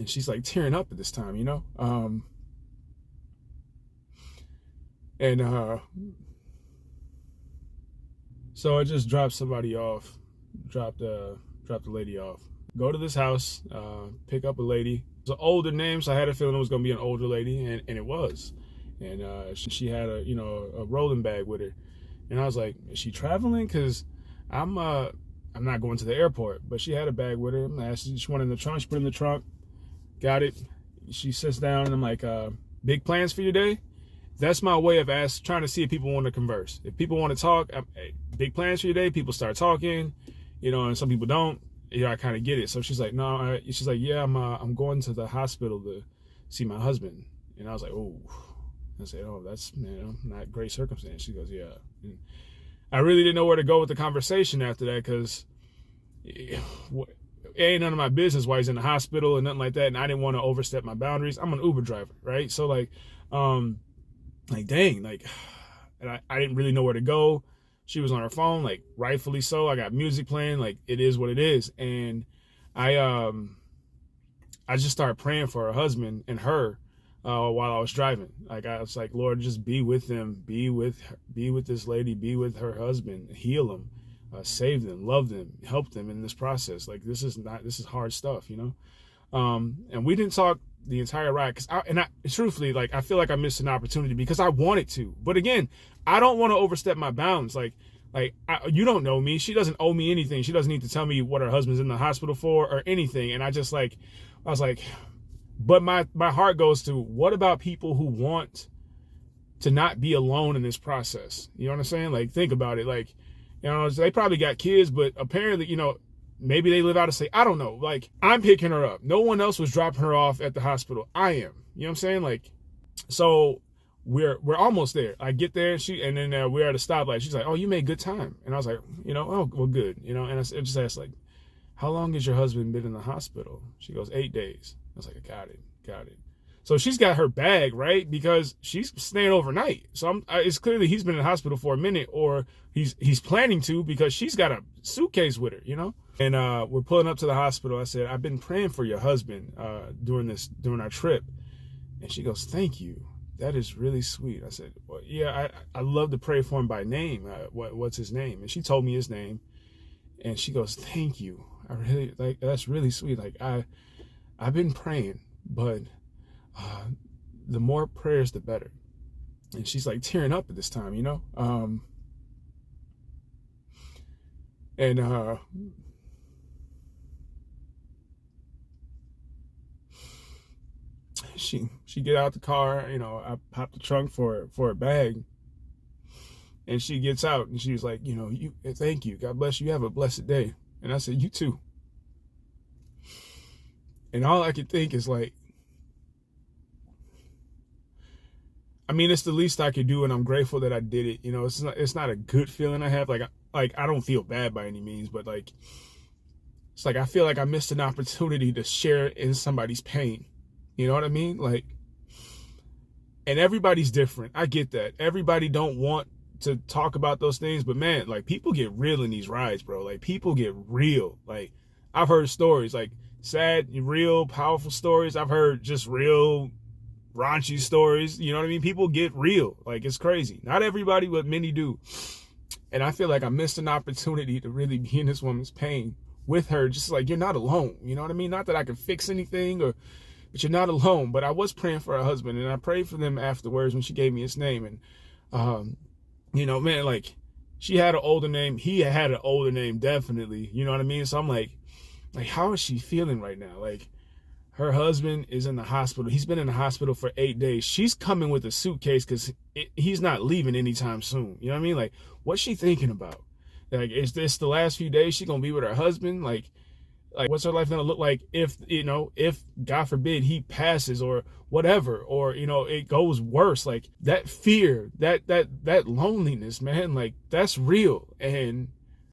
And she's like tearing up at this time, you know? And so I just dropped somebody off, dropped the lady off. Go to this house, pick up a lady. It's an older name, so I had a feeling it was gonna be an older lady, and it was. And she had a rolling bag with her, and I was like, is she traveling? Cause I'm not going to the airport, but she had a bag with her. I asked, she went in the trunk. She put it in the trunk, got it. She sits down, and I'm like, big plans for your day? That's my way of trying to see if people want to converse. If people want to talk, hey, big plans for your day, people start talking, and some people don't. I kind of get it. So she's like, no. She's like, yeah, I'm going to the hospital to see my husband. And I was like, oh. I said, oh, that's not great circumstance. She goes, yeah. And I really didn't know where to go with the conversation after that, because it ain't none of my business why he's in the hospital and nothing like that. And I didn't want to overstep my boundaries. I'm an Uber driver, right? So dang, and I didn't really know where to go. She was on her phone, like rightfully so. I got music playing, like it is what it is. And I just started praying for her husband and her while I was driving. Like I was like, Lord, just be with them, be with this lady, be with her husband, heal them, save them, love them, help them in this process. Like this is hard stuff, And we didn't talk the entire ride, truthfully, like I feel like I missed an opportunity because I wanted to. But again, I don't want to overstep my bounds. You don't know me. She doesn't owe me anything. She doesn't need to tell me what her husband's in the hospital for or anything. And I was like, but my heart goes to, what about people who want to not be alone in this process? You know what I'm saying? Like, think about it. Like, they probably got kids, but apparently, maybe they live out of state. I don't know. Like, I'm picking her up. No one else was dropping her off at the hospital. I am. You know what I'm saying? Like, so we're almost there. I get there, and then we're at a stoplight. She's like, oh, you made good time. And I was like, oh, well, good. And I just asked, like, how long has your husband been in the hospital? She goes, 8 days. I was like, got it. So she's got her bag, right? Because she's staying overnight. So it's clearly he's been in the hospital for a minute, or he's planning to, because she's got a suitcase with her, And we're pulling up to the hospital. I said, I've been praying for your husband during our trip. And she goes, thank you. That is really sweet. I said, well, yeah, I love to pray for him by name. What's his name? And she told me his name. And she goes, thank you. I really, like, that's really sweet. Like, I've been praying, but the more prayers, the better. And she's like tearing up at this time, and she get out the car, I popped the trunk for a bag, and she gets out and she was like, thank you, God bless you, have a blessed day. And I said, you too. And all I could think is like, it's the least I could do, and I'm grateful that I did it. It's not a good feeling I have. Like I don't feel bad by any means, but like, it's like I feel like I missed an opportunity to share in somebody's pain. You know what I mean? Like, and everybody's different. I get that. Everybody don't want to talk about those things, but man, like, people get real in these rides, bro. Like, people get real. Like, I've heard stories, like sad, real, powerful stories. I've heard just real raunchy stories. You know what I mean? People get real. Like, it's crazy. Not everybody, but many do. And I feel like I missed an opportunity to really be in this woman's pain with her. Just like, you're not alone. You know what I mean? Not that I can fix anything, but you're not alone. But I was praying for her husband, and I prayed for them afterwards when she gave me his name. And, man, like, she had an older name. He had an older name, definitely. You know what I mean? So I'm like, how is she feeling right now? Like, her husband is in the hospital. He's been in the hospital for 8 days. She's coming with a suitcase because he's not leaving anytime soon. You know what I mean? Like, what's she thinking about? Like, is this the last few days she's going to be with her husband? Like, what's her life going to look like if God forbid he passes or whatever, or, it goes worse? Like, that fear, that loneliness, man, like, that's real. And